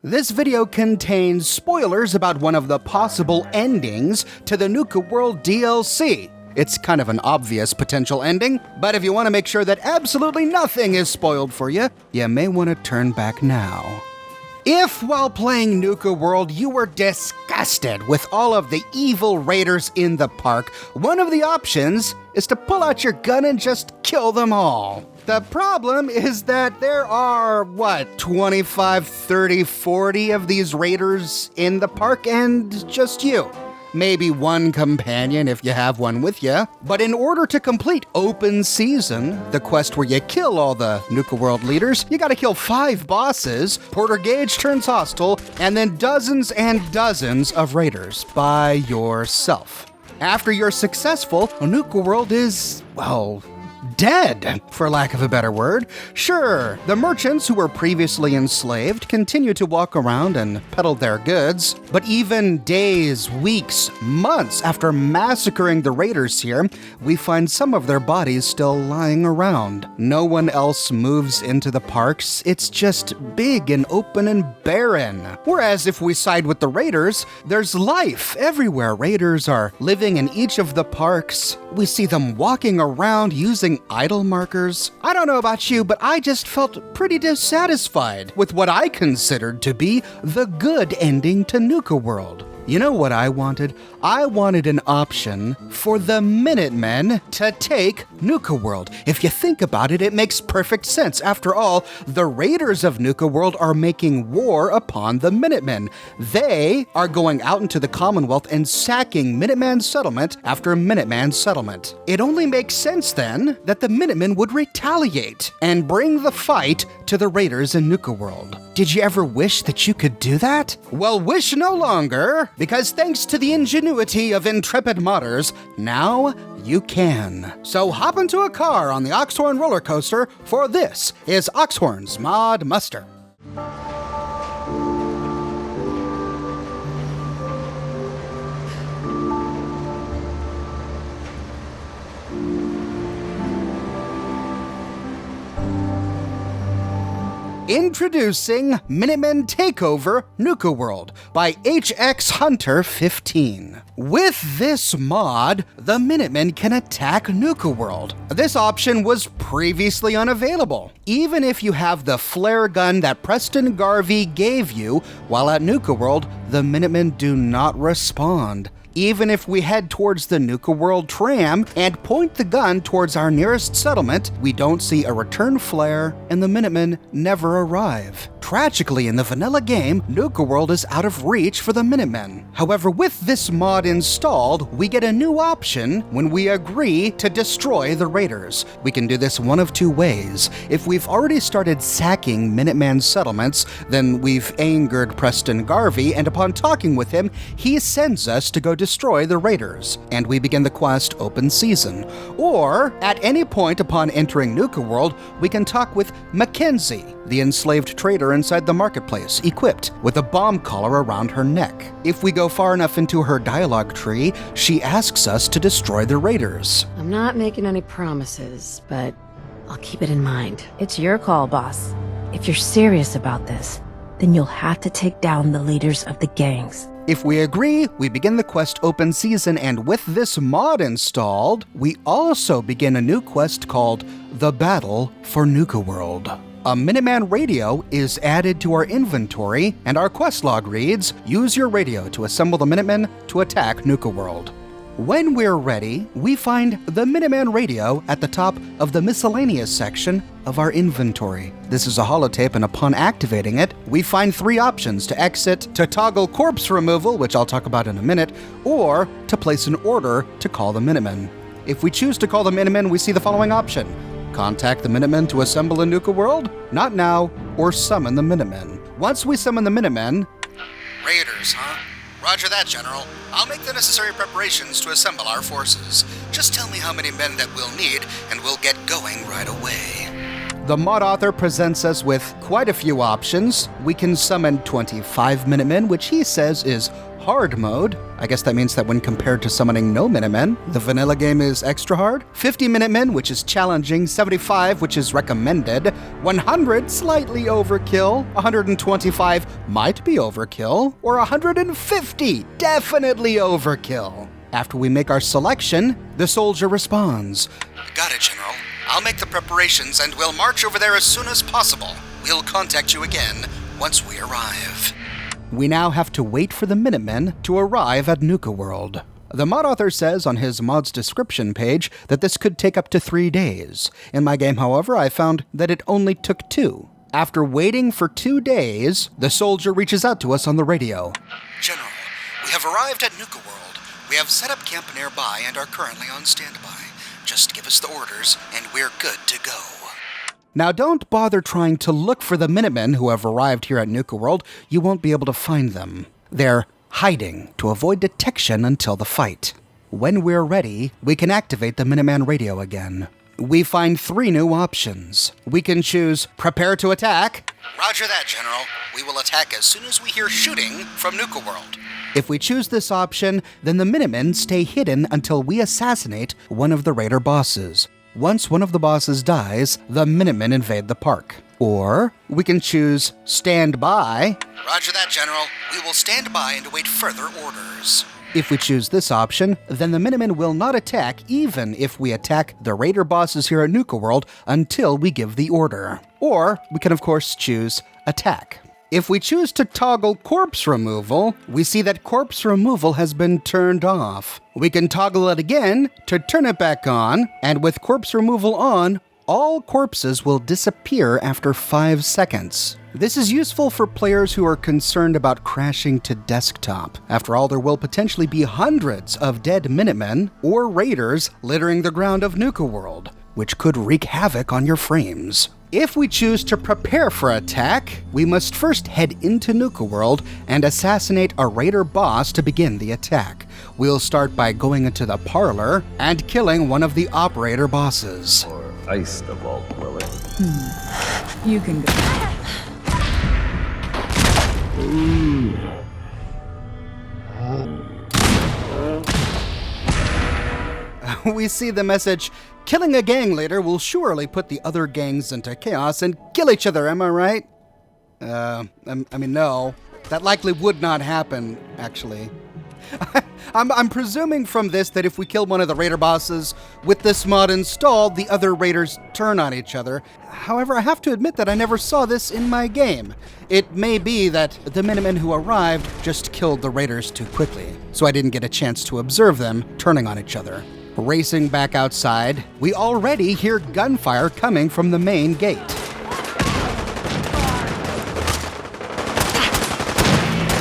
This video contains spoilers about one of the possible endings to the Nuka World DLC. It's kind of an obvious potential ending, but if you want to make sure that absolutely nothing is spoiled for you, you may want to turn back now. If, while playing Nuka World, you were disgusted with all of the evil raiders in the park, one of the options is to pull out your gun and just kill them all. The problem is that there are, 25, 30, 40 of these raiders in the park and just you. Maybe one companion if you have one with you. But in order to complete Open Season, the quest where you kill all the Nuka World leaders, you gotta kill 5 bosses, Porter Gage turns hostile, and then dozens and dozens of raiders by yourself. After you're successful, Nuka World is, dead, for lack of a better word. Sure, the merchants who were previously enslaved continue to walk around and peddle their goods, but even days, weeks, months after massacring the raiders here, we find some of their bodies still lying around. No one else moves into the parks. It's just big and open and barren. Whereas if we side with the raiders, there's life everywhere. Raiders are living in each of the parks. We see them walking around using idle markers. I don't know about you, but I just felt pretty dissatisfied with what I considered to be the good ending to Nuka World. You know what I wanted? I wanted an option for the Minutemen to take Nuka World. If you think about it, it makes perfect sense. After all, the raiders of Nuka World are making war upon the Minutemen. They are going out into the Commonwealth and sacking Minuteman settlement after Minuteman settlement. It only makes sense then that the Minutemen would retaliate and bring the fight to the raiders in Nuka World. Did you ever wish that you could do that? Well, wish no longer, because thanks to the ingenuity of intrepid modders, now you can. So hop into a car on the Oxhorn roller coaster, for this is Oxhorn's Mod Muster. Introducing Minutemen Takeover Nuka World by HX Hunter 15. With this mod, the Minutemen can attack Nuka World. This option was previously unavailable. Even if you have the flare gun that Preston Garvey gave you while at Nuka World, the Minutemen do not respond. Even if we head towards the Nuka World tram and point the gun towards our nearest settlement, we don't see a return flare and the Minutemen never arrive. Tragically, in the vanilla game, Nuka World is out of reach for the Minutemen. However, with this mod installed, we get a new option when we agree to destroy the raiders. We can do this one of two ways. If we've already started sacking Minuteman settlements, then we've angered Preston Garvey, and upon talking with him, he sends us to go destroy the raiders, and we begin the quest Open Season. Or, at any point upon entering Nuka World, we can talk with Mackenzie, the enslaved trader inside the marketplace, equipped with a bomb collar around her neck. If we go far enough into her dialogue tree, she asks us to destroy the raiders. I'm not making any promises, but I'll keep it in mind. It's your call, boss. If you're serious about this, then you'll have to take down the leaders of the gangs. If we agree, we begin the quest Open Season, and with this mod installed, we also begin a new quest called The Battle for Nuka World. A Minuteman radio is added to our inventory, and our quest log reads, use your radio to assemble the Minutemen to attack Nuka World. When we're ready, we find the Minuteman radio at the top of the miscellaneous section of our inventory. This is a holotape, and upon activating it, we find 3 options: to exit, to toggle corpse removal, which I'll talk about in a minute, or to place an order to call the Minutemen. If we choose to call the Minutemen, we see the following option: contact the Minutemen to assemble a Nuka World, not now, or summon the Minutemen. Once we summon the Minutemen... Raiders, huh? Roger that, General. I'll make the necessary preparations to assemble our forces. Just tell me how many men that we'll need, and we'll get going right away. The mod author presents us with quite a few options. We can summon 25 Minutemen, which he says is hard mode. I guess that means that when compared to summoning no Minutemen, the vanilla game is extra hard. 50 Minutemen, which is challenging. 75, which is recommended. 100, slightly overkill. 125 might be overkill. Or 150, definitely overkill. After we make our selection, the soldier responds, "Got it, General. I'll make the preparations and we'll march over there as soon as possible. We'll contact you again once we arrive." We now have to wait for the Minutemen to arrive at Nuka World. The mod author says on his mod's description page that this could take up to 3 days. In my game, however, I found that it only took 2. After waiting for 2 days, the soldier reaches out to us on the radio. "General, we have arrived at Nuka World. We have set up camp nearby and are currently on standby. Just give us the orders and we're good to go." Now, don't bother trying to look for the Minutemen who have arrived here at Nuka World. You won't be able to find them. They're hiding to avoid detection until the fight. When we're ready, we can activate the Minuteman radio again. We find 3 new options. We can choose Prepare to Attack. Roger that, General. We will attack as soon as we hear shooting from Nuka World. If we choose this option, then the Minutemen stay hidden until we assassinate one of the raider bosses. Once one of the bosses dies, the Minutemen invade the park. Or we can choose Stand By. Roger that, General. We will stand by and await further orders. If we choose this option, then the Minutemen will not attack even if we attack the raider bosses here at Nuka World until we give the order. Or we can of course choose Attack. If we choose to toggle corpse removal, we see that corpse removal has been turned off. We can toggle it again to turn it back on, and with corpse removal on, all corpses will disappear after 5 seconds. This is useful for players who are concerned about crashing to desktop. After all, there will potentially be hundreds of dead Minutemen or raiders littering the ground of Nuka World, which could wreak havoc on your frames. If we choose to prepare for attack, we must first head into Nuka World and assassinate a raider boss to begin the attack. We'll start by going into the parlor and killing one of the operator bosses. Or ice the vault, will it? You can go. We see the message, "Killing a gang leader will surely put the other gangs into chaos and kill each other, am I right?" No. That likely would not happen, actually. I'm presuming from this that if we kill one of the raider bosses with this mod installed, the other raiders turn on each other. However, I have to admit that I never saw this in my game. It may be that the Minutemen who arrived just killed the raiders too quickly, so I didn't get a chance to observe them turning on each other. Racing back outside, we already hear gunfire coming from the main gate.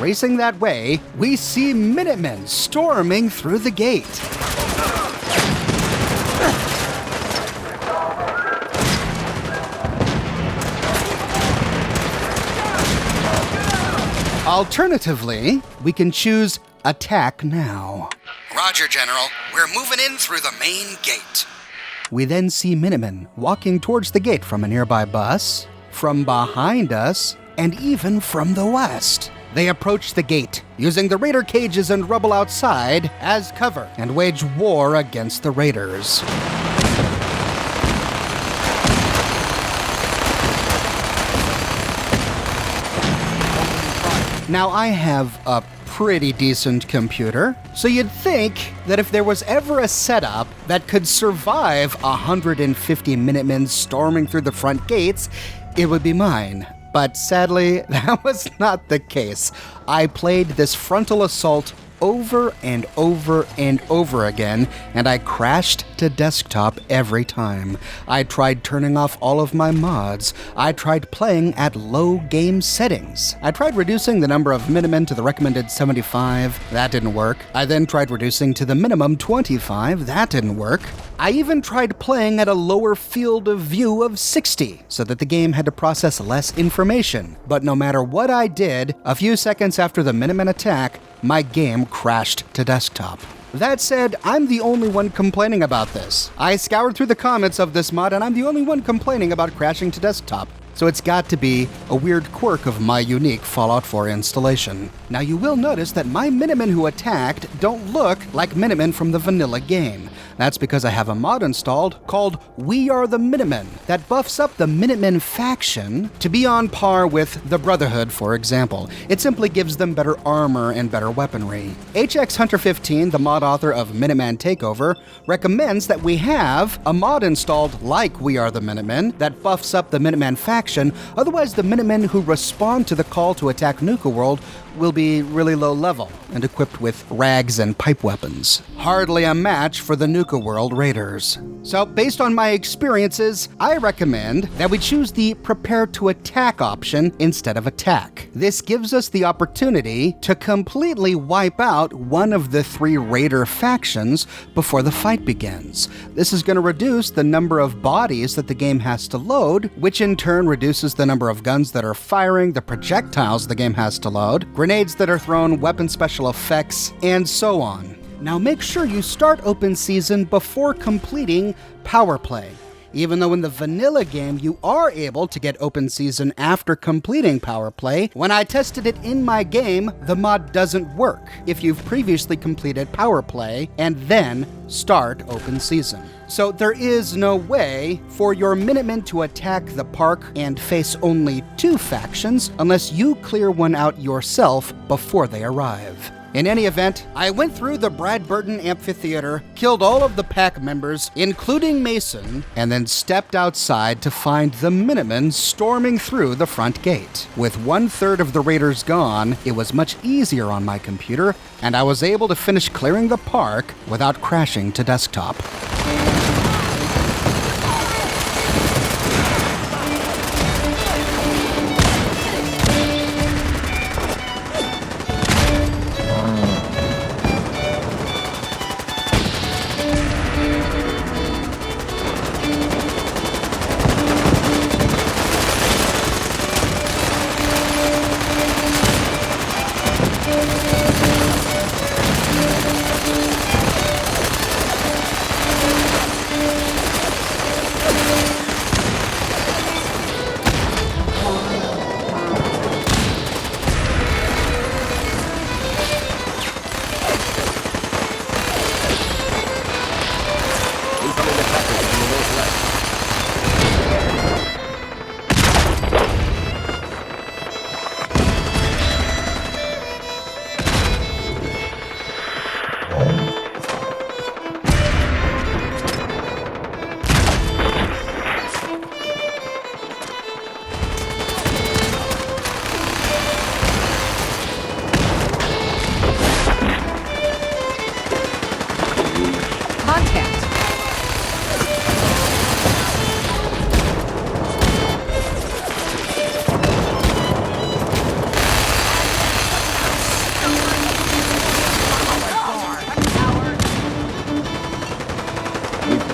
Racing that way, we see Minutemen storming through the gate. Alternatively, we can choose Attack Now. Roger, General. We're moving in through the main gate. We then see Minutemen walking towards the gate from a nearby bus, from behind us, and even from the west. They approach the gate, using the raider cages and rubble outside as cover, and wage war against the raiders. Now, I have a pretty decent computer, so you'd think that if there was ever a setup that could survive 150 Minutemen storming through the front gates, it would be mine. But sadly, that was not the case. I played this frontal assault over and over and over again, and I crashed to desktop every time. I tried turning off all of my mods. I tried playing at low game settings. I tried reducing the number of Minutemen to the recommended 75. That didn't work. I then tried reducing to the minimum 25. That didn't work. I even tried playing at a lower field of view of 60, so that the game had to process less information. But no matter what I did, a few seconds after the Minutemen attack, my game crashed to desktop. That said, I'm the only one complaining about this. I scoured through the comments of this mod, and I'm the only one complaining about crashing to desktop. so it's got to be a weird quirk of my unique Fallout 4 installation. Now you will notice that my Minutemen who attacked don't look like Minutemen from the vanilla game. That's because I have a mod installed called We Are the Minutemen that buffs up the Minutemen faction to be on par with the Brotherhood, for example. It simply gives them better armor and better weaponry. HX Hunter 15, the mod author of Minuteman Takeover, recommends that we have a mod installed like We Are the Minutemen that buffs up the Minuteman faction, otherwise the Minutemen who respond to the call to attack Nuka World will be really low level and equipped with rags and pipe weapons. Hardly a match for the Nuka World Raiders. So, based on my experiences, I recommend that we choose the prepare to attack option instead of attack. This gives us the opportunity to completely wipe out one of the 3 raider factions before the fight begins. This is going to reduce the number of bodies that the game has to load, which in turn reduces the number of guns that are firing, the projectiles the game has to load, grenades that are thrown, weapon special effects, and so on. Now make sure you start open season before completing power play. Even though in the vanilla game you are able to get open season after completing power play, when I tested it in my game, the mod doesn't work if you've previously completed power play and then start open season. So there is no way for your Minutemen to attack the park and face only 2 factions unless you clear one out yourself before they arrive. In any event, I went through the Bradburton Amphitheater, killed all of the pack members, including Mason, and then stepped outside to find the Minutemen storming through the front gate. With 1/3 of the raiders gone, it was much easier on my computer, and I was able to finish clearing the park without crashing to desktop.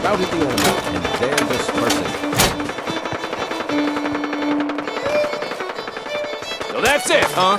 Routed the enemy, and they're dispersing. So that's it, huh?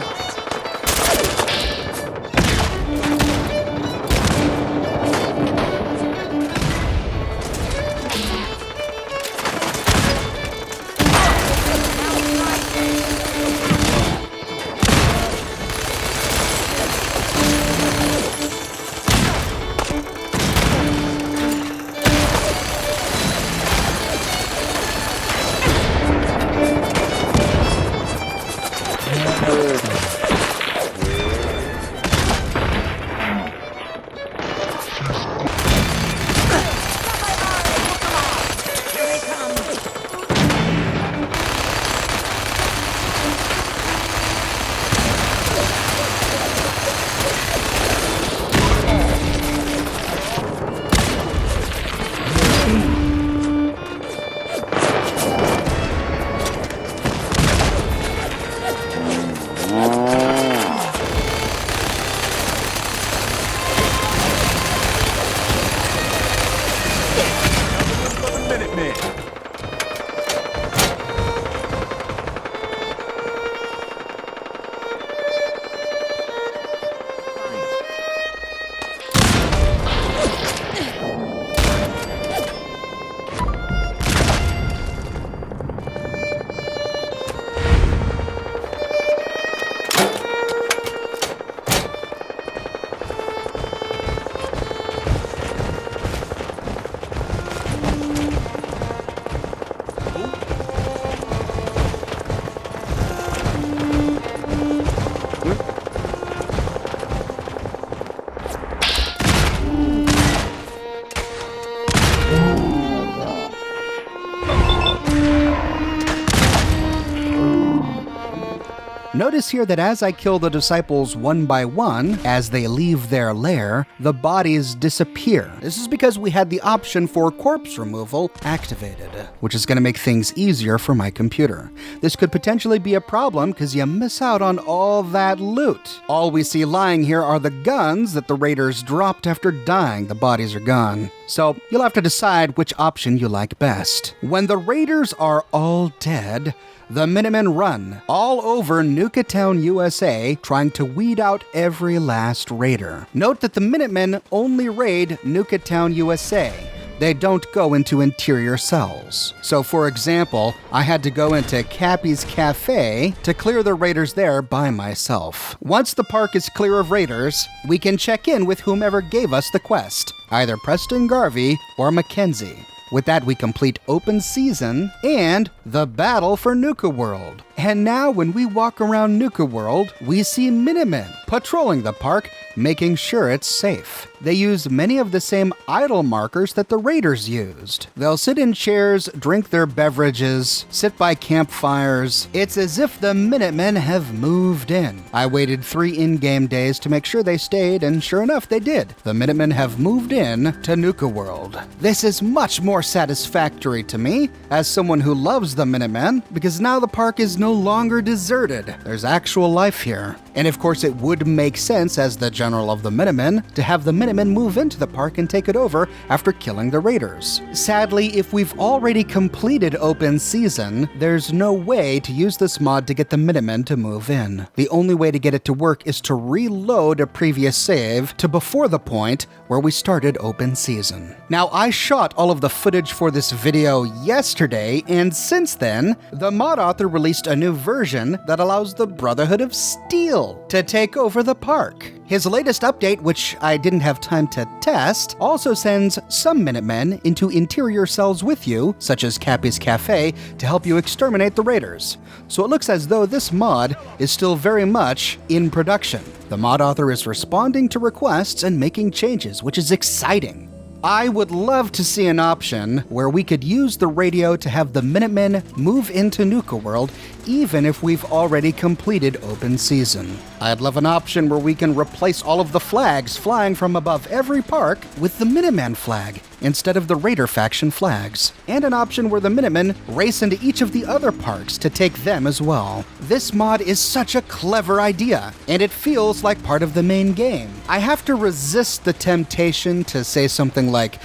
Notice here that as I kill the disciples one by one, as they leave their lair, the bodies disappear. This is because we had the option for corpse removal activated, which is going to make things easier for my computer. This could potentially be a problem because you miss out on all that loot. All we see lying here are the guns that the raiders dropped after dying. The bodies are gone. So you'll have to decide which option you like best. When the raiders are all dead, the Minutemen run all over Nuka Town, USA, trying to weed out every last raider. Note that the Minutemen only raid Nuka Town, USA. They don't go into interior cells. So for example, I had to go into Cappy's Cafe to clear the raiders there by myself. Once the park is clear of raiders, we can check in with whomever gave us the quest, either Preston Garvey or Mackenzie. With that, we complete open season and the battle for Nuka World. And now when we walk around Nuka World, we see Minutemen patrolling the park, making sure it's safe. They use many of the same idle markers that the raiders used. They'll sit in chairs, drink their beverages, sit by campfires. It's as if the Minutemen have moved in. I waited 3 in-game days to make sure they stayed, and sure enough, they did. The Minutemen have moved in to Nuka World. This is much more satisfactory to me as someone who loves the Minutemen, because now the park is no longer deserted. There's actual life here. And of course, it would make sense as the general of the Minutemen to have the Minutemen move into the park and take it over after killing the raiders. Sadly, if we've already completed open season, there's no way to use this mod to get the Minutemen to move in. The only way to get it to work is to reload a previous save to before the point where we started open season. Now, I shot all of the footage for this video yesterday, and since then, the mod author released a new version that allows the Brotherhood of Steel to take over the park. His latest update, which I didn't have time to test, also sends some Minutemen into interior cells with you, such as Cappy's Cafe, to help you exterminate the raiders. So it looks as though this mod is still very much in production. The mod author is responding to requests and making changes, which is exciting. I would love to see an option where we could use the radio to have the Minutemen move into Nuka World, even if we've already completed open season. I'd love an option where we can replace all of the flags flying from above every park with the Minuteman flag instead of the Raider faction flags, and an option where the Minutemen race into each of the other parks to take them as well. This mod is such a clever idea, and it feels like part of the main game. I have to resist the temptation to say something like,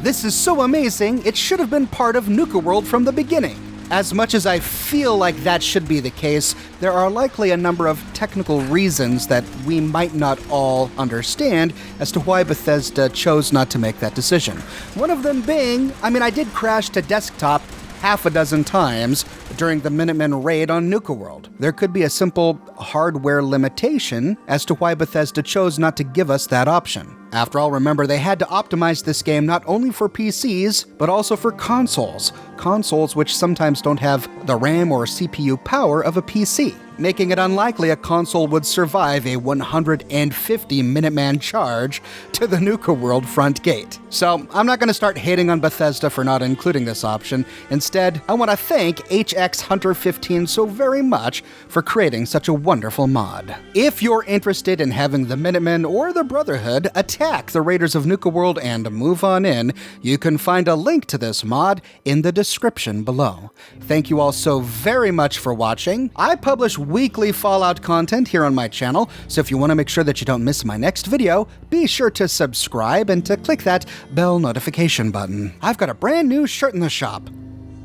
"This is so amazing, it should have been part of Nuka World from the beginning." As much as I feel like that should be the case, there are likely a number of technical reasons that we might not all understand as to why Bethesda chose not to make that decision. One of them being, I did crash to desktop half a dozen times during the Minutemen raid on Nuka World. There could be a simple hardware limitation as to why Bethesda chose not to give us that option. After all, remember, they had to optimize this game not only for PCs, but also for consoles. Consoles which sometimes don't have the RAM or CPU power of a PC, making it unlikely a console would survive a 150 Minuteman charge to the Nuka World front gate. So I'm not going to start hating on Bethesda for not including this option. Instead, I want to thank HX Hunter 15 so very much for creating such a wonderful mod. If you're interested in having the Minutemen or the Brotherhood attack the Raiders of Nuka World and move on in, you can find a link to this mod in the description below. Thank you all so very much for watching. I publish weekly Fallout content here on my channel, so if you want to make sure that you don't miss my next video, be sure to subscribe and to click that bell notification button. I've got a brand new shirt in the shop.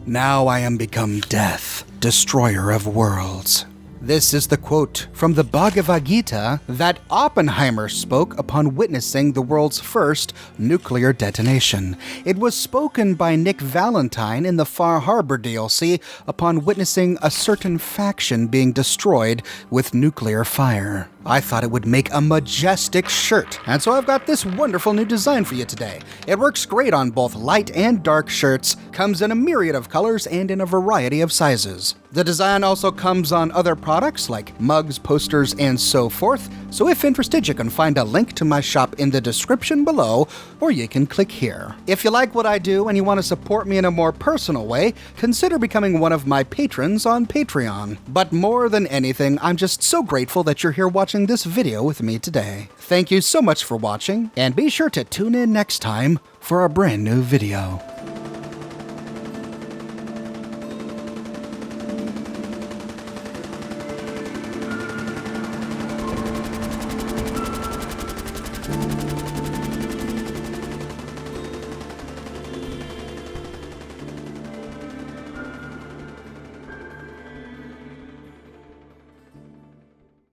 Now I am become death, destroyer of worlds. This is the quote from the Bhagavad Gita that Oppenheimer spoke upon witnessing the world's first nuclear detonation. It was spoken by Nick Valentine in the Far Harbor DLC upon witnessing a certain faction being destroyed with nuclear fire. I thought it would make a majestic shirt, and so I've got this wonderful new design for you today. It works great on both light and dark shirts, comes in a myriad of colors and in a variety of sizes. The design also comes on other products like mugs, posters, and so forth, so if interested, you can find a link to my shop in the description below, or you can click here. If you like what I do and you want to support me in a more personal way, consider becoming one of my patrons on Patreon. But more than anything, I'm just so grateful that you're here watching this video with me today. Thank you so much for watching, and be sure to tune in next time for a brand new video.